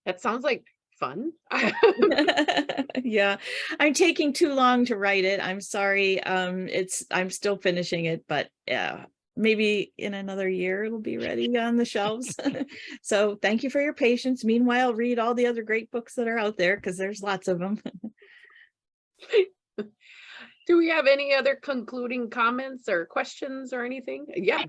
That sounds like fun. Yeah, I'm taking too long to write it. I'm sorry. I'm still finishing it, but maybe in another year it'll be ready on the shelves. So thank you for your patience. Meanwhile, read all the other great books that are out there, because there's lots of them. Do we have any other concluding comments or questions or anything? Yeah.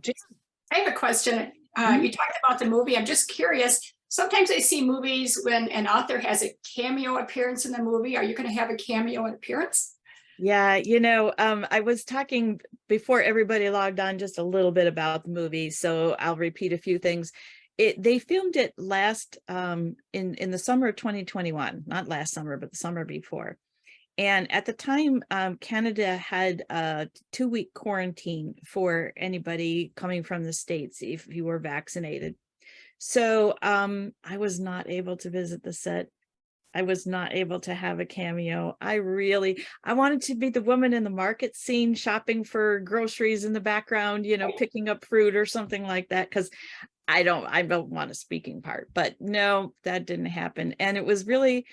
I have a question. You talked about the movie. I'm just curious. Sometimes I see movies when an author has a cameo appearance in the movie. Are you going to have a cameo appearance? Yeah, you know, I was talking before everybody logged on just a little bit about the movie, so I'll repeat a few things. They filmed it last in the summer of 2021, not last summer, but the summer before. And at the time, Canada had a 2-week quarantine for anybody coming from the States if you were vaccinated. So I was not able to visit the set. I was not able to have a cameo. I wanted to be the woman in the market scene shopping for groceries in the background, you know, picking up fruit or something like that, because I don't want a speaking part. But no, that didn't happen. And it was really,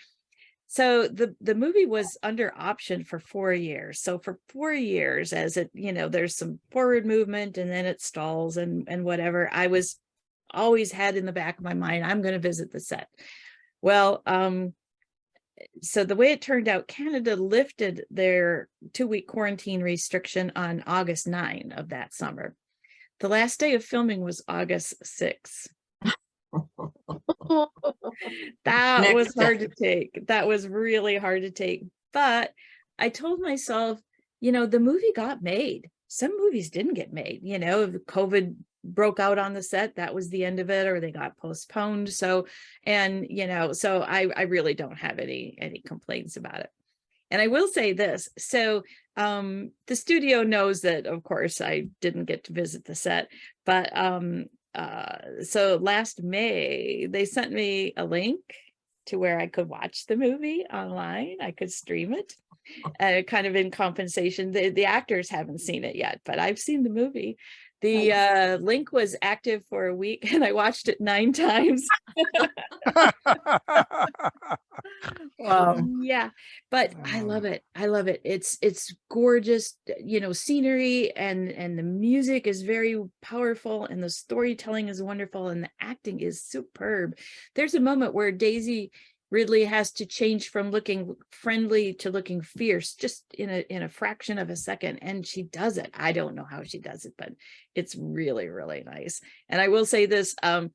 so the movie was under option for 4 years. So for 4 years, as it, you know, there's some forward movement and then it stalls and whatever, I was always had in the back of my mind, I'm going to visit the set. Well, so the way it turned out, Canada lifted their 2-week quarantine restriction on August 9 of that summer. The last day of filming was August 6. That Next was hard to time. take. That was really hard to take. But I told myself, the movie got made. Some movies didn't get made, COVID broke out on the set, that was the end of it, or they got postponed. So, and so I really don't have any complaints about it. And I will say this, so the studio knows that, of course, I didn't get to visit the set, but so last May, they sent me a link to where I could watch the movie online. I could stream it, kind of in compensation. The actors haven't seen it yet, but I've seen the movie. The link was active for a week, and I watched it 9 times. Wow. Yeah, but I love it. I love it. It's gorgeous, scenery, and the music is very powerful, and the storytelling is wonderful, and the acting is superb. There's a moment where Daisy Ridley has to change from looking friendly to looking fierce, just in a fraction of a second, and she does it. I don't know how she does it, but it's really, really nice. And I will say this, I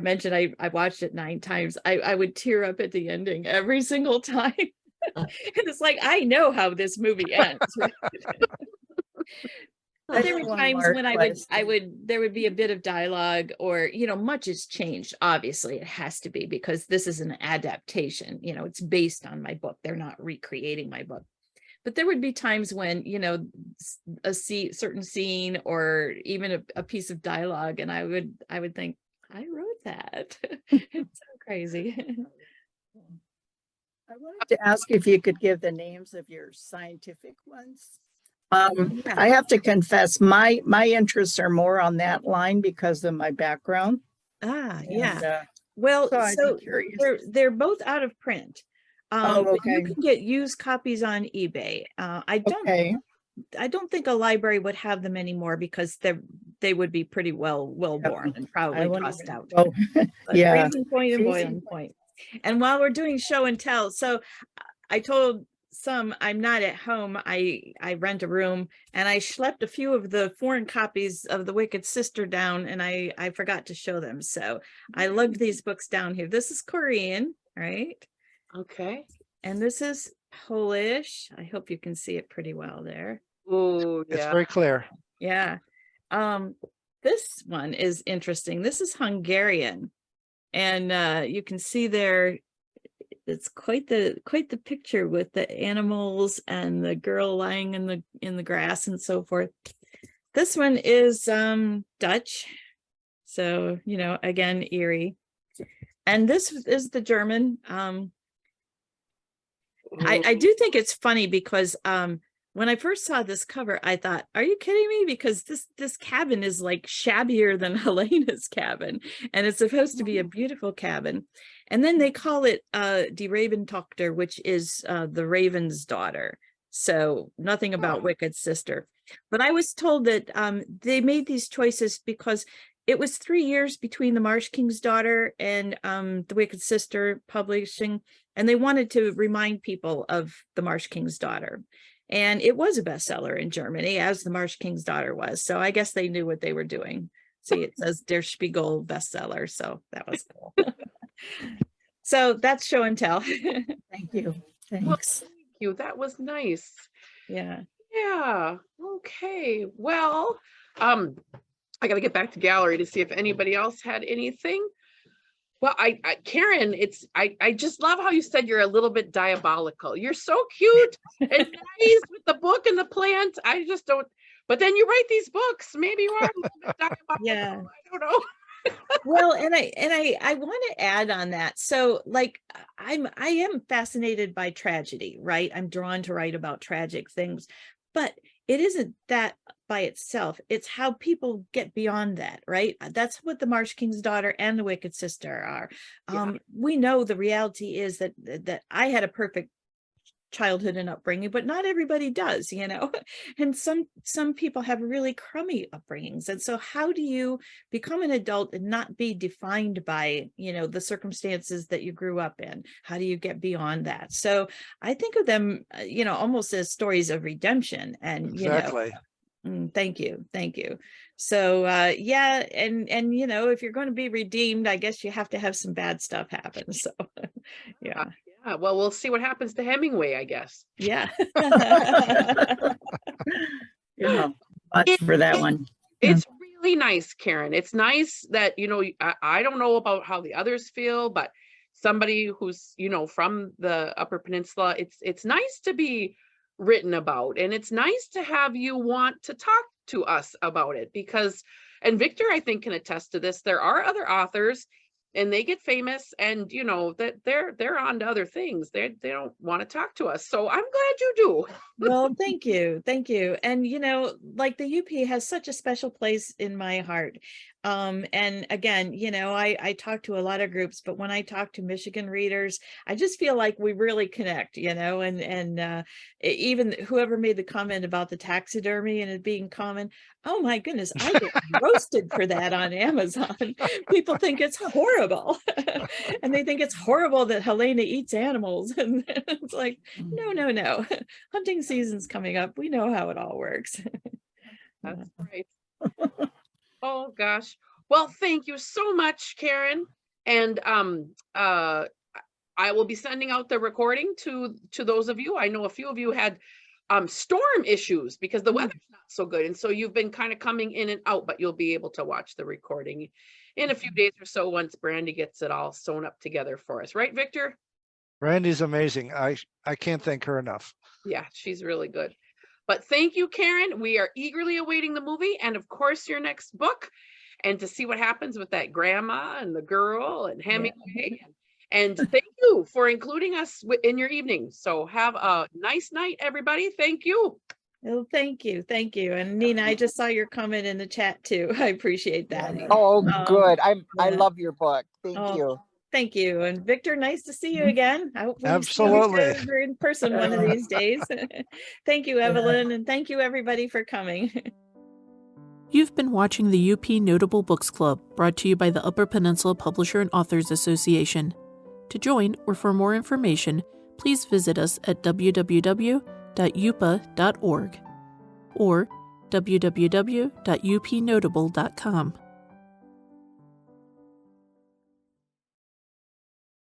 mentioned I watched it 9 times. I would tear up at the ending every single time. And it's like, I know how this movie ends. Right? But there were times when there would be a bit of dialogue, or, much has changed. Obviously, it has to be, because this is an adaptation. It's based on my book. They're not recreating my book. But there would be times when, a certain scene, or even a piece of dialogue, and I would think, I wrote that. It's so crazy. I wanted to ask if you could give the names of your scientific ones. I have to confess, my interests are more on that line because of my background. Yeah. Well, so they're both out of print. Okay. You can get used copies on eBay. I don't think a library would have them anymore, because they would be pretty well worn and probably tossed out. Yeah. Freezing point and boiling point. And while we're doing show and tell, so I told some I'm not at home. I rent a room, and I schlepped a few of the foreign copies of The Wicked Sister down, and I forgot to show them. So I lugged these books down here. This is Korean, right? Okay. And this is Polish. I hope you can see it pretty well there. Oh, yeah. It's very clear. Yeah. This one is interesting. This is Hungarian, and you can see there, it's quite the picture with the animals and the girl lying in the grass and so forth. This one is Dutch, so again, eerie. And this is the German. I do think it's funny, because when I first saw this cover, I thought, are you kidding me? Because this cabin is like shabbier than Helena's cabin, and it's supposed to be a beautiful cabin. And then they call it Die Rabentochter, which is the Raven's daughter. So nothing about Wicked Sister. But I was told that they made these choices because it was 3 years between The Marsh King's Daughter and The Wicked Sister publishing, and they wanted to remind people of The Marsh King's Daughter. And it was a bestseller in Germany, as The Marsh King's Daughter was. So I guess they knew what they were doing. See, it says Der Spiegel bestseller. So that was cool. So that's show and tell. Thank you. Thanks. Well, thank you. That was nice. Yeah. Yeah. Okay. Well, I got to get back to gallery to see if anybody else had anything. Well, Karen, I just love how you said you're a little bit diabolical. You're so cute and nice with the book and the plant. I just don't. But then you write these books. Maybe you are a little bit diabolical. Yeah. I don't know. Well, and I want to add on that. So, like, I am fascinated by tragedy, right? I'm drawn to write about tragic things, but it isn't that by itself. It's how people get beyond that, right? That's what The Marsh King's Daughter and The Wicked Sister are. We know the reality is that I had a perfect childhood and upbringing, but not everybody does, and some people have really crummy upbringings. And so how do you become an adult and not be defined by the circumstances that you grew up in? How do you get beyond that? So I think of them almost as stories of redemption. And exactly. Thank you. Thank you. So yeah, and you know, if you're going to be redeemed, I guess you have to have some bad stuff happen. So yeah. Yeah, well, we'll see what happens to Hemingway, I guess. Yeah. Yeah, watch for that one. It's really nice, Karen. It's nice that, you know, I don't know about how the others feel, but somebody who's, you know, from the Upper Peninsula, it's nice to be written about, and it's nice to have you want to talk to us about it, because, and Victor, I think, can attest to this, there are other authors and they get famous, and you know that they're on to other things. They don't want to talk to us. So I'm glad you do. Well, thank you. Thank you. And you know, like the UP has such a special place in my heart. And again, you know, I talk to a lot of groups, but when I talk to Michigan readers, I just feel like we really connect, you know, and even whoever made the comment about the taxidermy and it being common, oh my goodness, I get roasted for that on Amazon. People think it's horrible. And they think it's horrible that Helena eats animals. And it's like, no. Hunting season's coming up. We know how it all works. That's right. Oh gosh. Well, thank you so much, Karen. And I will be sending out the recording to those of you. I know a few of you had storm issues because the weather's not so good, and so you've been kind of coming in and out, but you'll be able to watch the recording in a few days or so once Brandy gets it all sewn up together for us, right, Victor? Brandy's amazing. I can't thank her enough. Yeah, she's really good. But thank you, Karen. We are eagerly awaiting the movie and of course your next book, and to see what happens with that grandma and the girl and Hemingway. And thank you for including us in your evening. So have a nice night, everybody. Thank you. Oh, thank you. Thank you. And Nina, I just saw your comment in the chat too. I appreciate that. Oh, good. I yeah. love your book. Thank you. Thank you. And Victor, nice to see you again. I hope we Absolutely. see you in person one of these days. Thank you, Evelyn. And thank you, everybody, for coming. You've been watching the UP Notable Books Club, brought to you by the Upper Peninsula Publisher and Authors Association. To join or for more information, please visit us at www.upaa.org or www.upnotable.com.